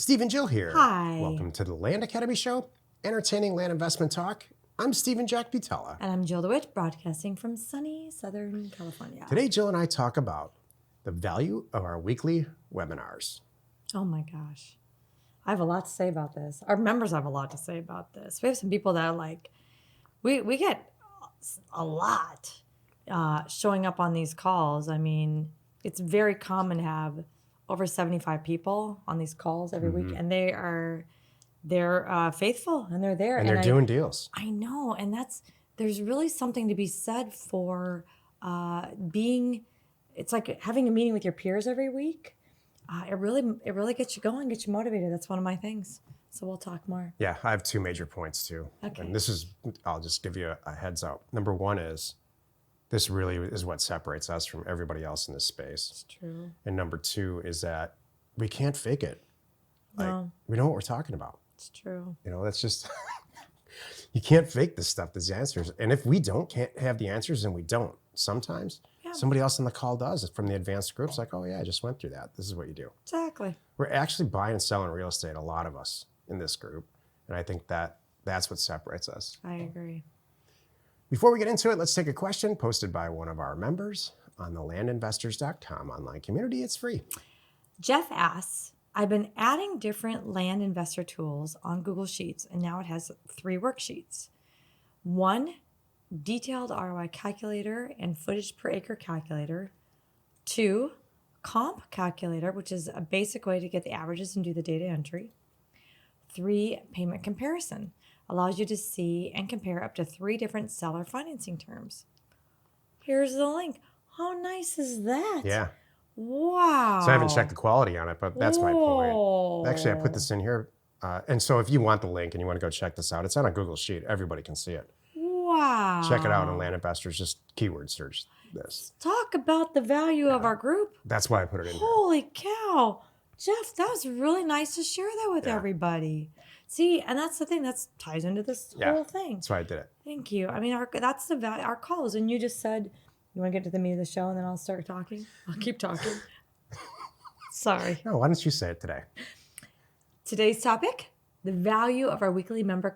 Steve and Jill here. Hi. Welcome to the Land Academy Show, entertaining land investment talk. I'm Steve and Jack Butella. And I'm Jill DeWitt, broadcasting from sunny Southern California. Today, Jill and I talk about the value of our weekly webinars. Oh my gosh. I have a lot to say about this. Our members have a lot to say about this. We have some people that are like, we get a lot showing up on these calls. I mean, it's very common to have over 75 people on these calls every week, and they're faithful and they're there. And they're doing deals. I know. And there's really something to be said for it's like having a meeting with your peers every week. It really gets you going, gets you motivated. That's one of my things. So we'll talk more. Yeah, I have two major points too. Okay. And I'll just give you a heads up. Number one is, this really is what separates us from everybody else in this space. It's true. And number two is that we can't fake it. No. We know what we're talking about. It's true. That's just, you can't fake this stuff, these answers. And if we can't have the answers, and we don't, sometimes somebody else on the call does from the advanced groups, like, oh yeah, I just went through that. This is what you do. Exactly. We're actually buying and selling real estate, a lot of us in this group. And I think that's what separates us. I agree. Before we get into it, let's take a question posted by one of our members on the landinvestors.com online community. It's free. Jeff asks, I've been adding different land investor tools on Google Sheets, and now it has 3 worksheets. 1, detailed ROI calculator and footage per acre calculator. 2, comp calculator, which is a basic way to get the averages and do the data entry. 3, payment comparison. Allows you to see and compare up to 3 different seller financing terms. Here's the link. How nice is that? Yeah. Wow. So I haven't checked the quality on it, but that's my point. Actually, I put this in here. And so if you want the link and you want to go check this out, it's on a Google Sheet. Everybody can see it. Wow. Check it out on Land Investors. Just keyword search this. Talk about the value of our group. That's why I put it in here. Holy cow. Jeff, that was really nice to share that with everybody. See, and that's the thing. That ties into this whole thing. That's why I did it. Thank you. I mean, that's the value, our calls. And you just said, you want to get to the meat of the show and then I'll start talking? I'll keep talking. Sorry. No, why don't you say it today? Today's topic, the value of our weekly member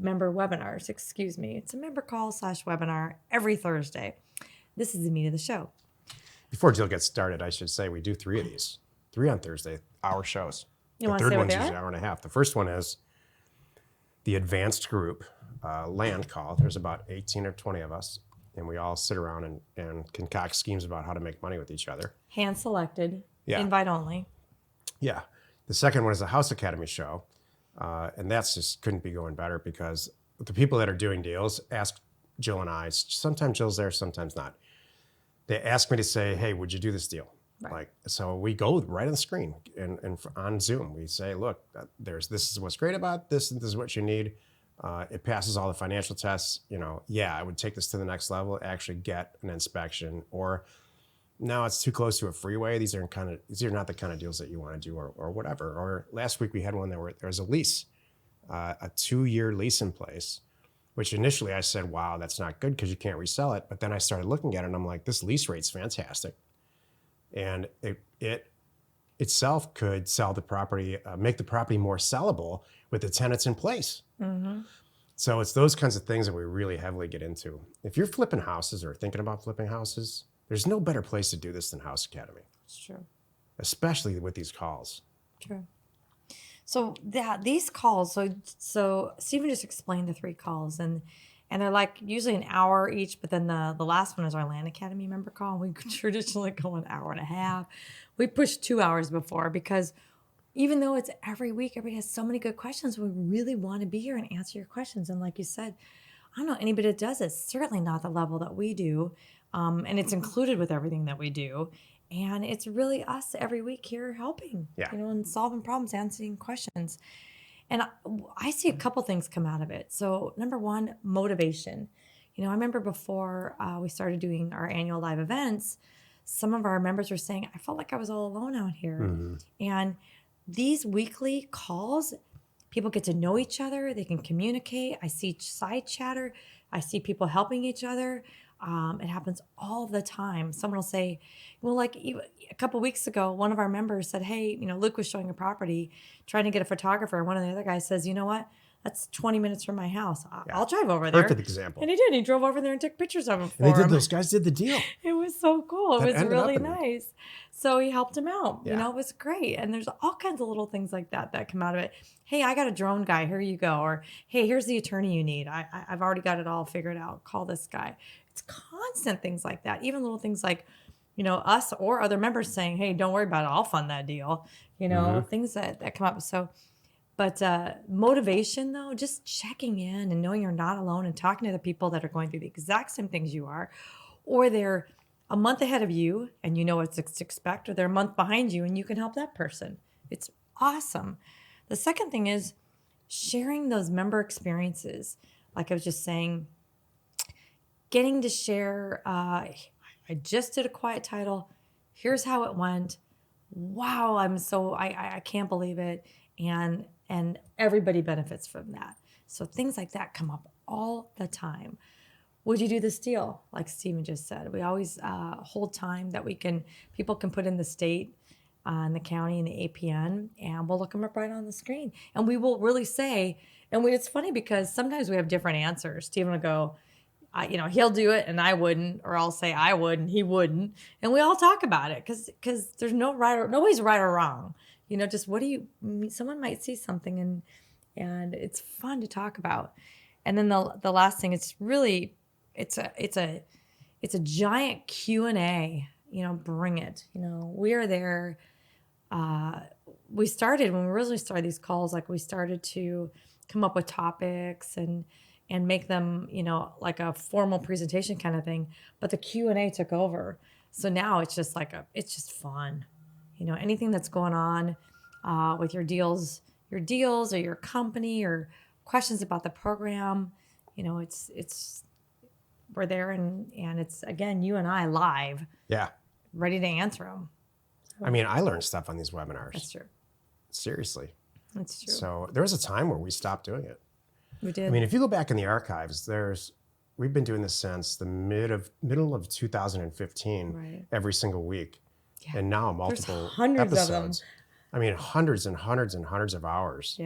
webinars. It's a member call / webinar every Thursday. This is the meat of the show. Before Jill gets started, I should say we do 3 of these. 3 on Thursday, hour shows. You the want to third say what one's they usually are? an hour and a half. The first one is the advanced group land call. There's about 18 or 20 of us, and we all sit around and concoct schemes about how to make money with each other. Hand selected, Yeah. invite only. Yeah. The second one is the House Academy show, and that's just couldn't be going better because the people that are doing deals ask Jill and I. Sometimes Jill's there, sometimes not. They ask me to say, "Hey, would you do this deal?" Right. So we go right on the screen and on Zoom. We say, "Look, this is what's great about this, and this is what you need. It passes all the financial tests. I would take this to the next level. Actually, get an inspection, or no, it's too close to a freeway. These are not the kind of deals that you want to do, or whatever." Or last week we had one there was a lease, a 2-year lease in place, which initially I said, "Wow, that's not good because you can't resell it." But then I started looking at it and I'm like, this lease rate's fantastic. And it itself could sell the property, make the property more sellable with the tenants in place. Mm-hmm. So it's those kinds of things that we really heavily get into. If you're flipping houses or thinking about flipping houses, there's no better place to do this than House Academy. It's true. Especially with these calls. True. So these calls, so Stephen just explained the 3 calls, and they're like usually an hour each, but then the last one is our Land Academy member call. We traditionally go an hour and a half. We pushed 2 hours before because even though it's every week, everybody has so many good questions. We really want to be here and answer your questions. And like you said, I don't know anybody that does it. Certainly not the level that we do. And it's included with everything that we do. And it's really us every week here helping, and solving problems, answering questions. And I see a couple things come out of it. So number 1, motivation. I remember before we started doing our annual live events, some of our members were saying, I felt like I was all alone out here. Mm-hmm. And these weekly calls, people get to know each other. They can communicate. I see side chatter. I see people helping each other. It happens all the time. Someone will say, well, like a couple weeks ago, one of our members said, hey, Luke was showing a property, trying to get a photographer. And one of the other guys says, you know what? That's 20 minutes from my house. I'll drive over there. Perfect example. And he did. He drove over there and took pictures of him for And they did. him. Those guys did the deal. It was so cool. That It was ended up really in- nice. So he helped him out. Yeah. It was great. And there's all kinds of little things like that come out of it. Hey, I got a drone guy. Here you go. Or, hey, here's the attorney you need. I've already got it all figured out. Call this guy. It's constant things like that. Even little things like, us or other members saying, hey, don't worry about it. I'll fund that deal. Things that come up. So, but motivation, though, just checking in and knowing you're not alone and talking to the people that are going through the exact same things you are, or they're a month ahead of you and you know what to expect, or they're a month behind you and you can help that person. It's awesome. The second thing is sharing those member experiences. Like I was just saying, getting to share, I just did a quiet title. Here's how it went. Wow, I can't believe it. And everybody benefits from that. So things like that come up all the time. Would you do this deal? Like Steven just said, we always hold time that people can put in the state and the county and the APN, and we'll look them up right on the screen. And we will really say, it's funny because sometimes we have different answers. Steven will go, he'll do it and I wouldn't, or I'll say I would and he wouldn't. And we all talk about it because there's nobody's right or wrong. Just someone might see something and it's fun to talk about. And then the last thing, it's a giant Q&A, bring it. We are there. We started, when we originally started these calls, like we started to come up with topics and make them, like a formal presentation kind of thing. But the Q&A took over. So now it's just it's just fun. Anything that's going on with your deals or your company or questions about the program, we're there and it's, again, you and I live. Yeah. Ready to answer them. I mean, I learned stuff on these webinars. That's true. Seriously. That's true. So there was a time where we stopped doing it. We did. I mean, if you go back in the archives, we've been doing this since the middle of 2015, Right. every single week. Yeah. And now multiple There's hundreds episodes. of them. I mean, hundreds and hundreds and hundreds of hours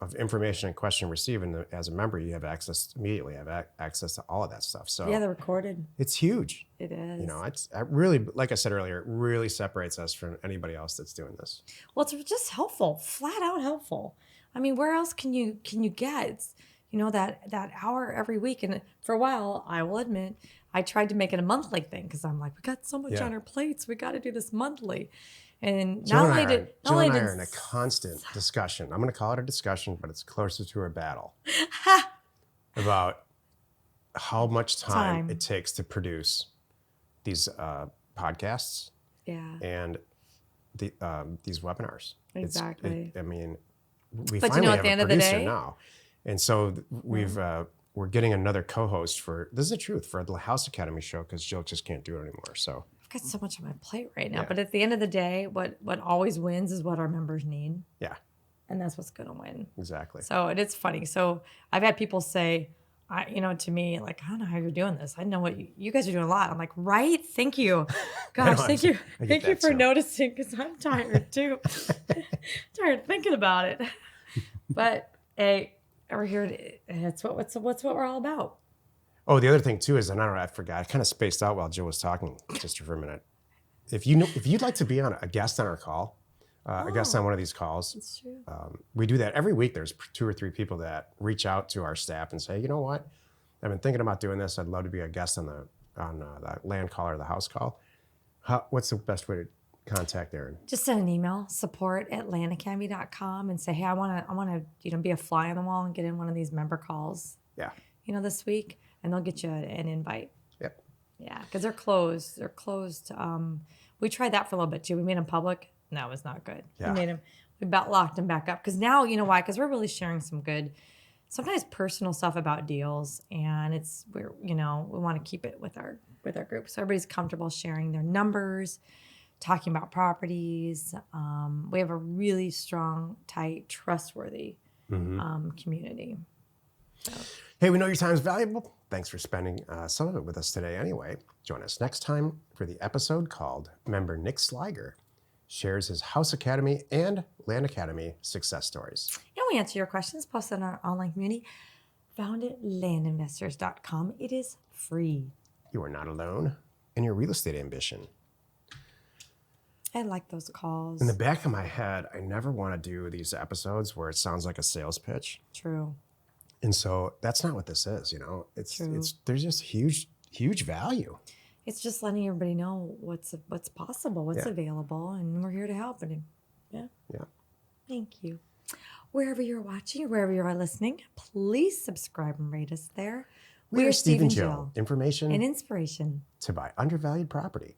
of information and question received. And as a member, you have immediately have access to all of that stuff. So yeah, they're recorded. It's huge. It is. It's really, like I said earlier, it really separates us from anybody else that's doing this. Well, it's just helpful, flat out helpful. I mean, where else can you get? It's, that hour every week. And for a while, I will admit, I tried to make it a monthly thing because I'm like, we got so much on our plates. We got to do this monthly. And Jill and I are in a constant discussion. I'm going to call it a discussion, but it's closer to a battle about how much time it takes to produce these podcasts and these webinars. Exactly. We but finally at the have end a of the producer day, now. And so we're getting another co-host this is the truth, for the House Academy show, because Jill just can't do it anymore. So I've got so much on my plate right now. Yeah. But at the end of the day, what always wins is what our members need. Yeah. And that's what's going to win. Exactly. So it's funny. So I've had people say, to me, like, I don't know how you're doing this. I know what you guys are doing a lot. I'm like, right? Thank you. Gosh, thank you. Thank you for noticing, because I'm tired too. Tired thinking about it. But hey, we're here. That's what we're all about. Oh, the other thing too is, and I forgot. I kind of spaced out while Jill was talking just for a minute. If you'd like to be a guest on our call, a guest on one of these calls, that's true. We do that every week. There's 2 or 3 people that reach out to our staff and say, you know what, I've been thinking about doing this. I'd love to be a guest on the land call or the house call. What's the best way to contact Erin? Just send an email, support@landacademy.com, and say, hey, I want to be a fly on the wall and get in one of these member calls. Yeah. This week, and they'll get you an invite. Yep. Yeah, because they're closed. They're closed. We tried that for a little bit too. We made them public. No, it was not good. Yeah. We about locked them back up. Because now, you know why? Because we're really sharing some good, sometimes personal stuff about deals, and we want to keep it with our group, so everybody's comfortable sharing their numbers, talking about properties. We have a really strong, tight, trustworthy community. So. Hey, we know your time is valuable. thanks for spending some of it with us today anyway. Join us next time for the episode called Member Nick Sliger shares his House Academy and Land Academy success stories. And we answer your questions posted on our online community found at landinvestors.com. It is free. You are not alone in your real estate ambition. I like those calls. In the back of my head, I never want to do these episodes where it sounds like a sales pitch. True. And so that's not what this is, you know. True. There's just huge value. It's just letting everybody know what's possible, what's available, and we're here to help. And yeah. Thank you. Wherever you're watching or wherever you are listening, please subscribe and rate us there. We are Steve and Jill. Information and inspiration to buy undervalued property.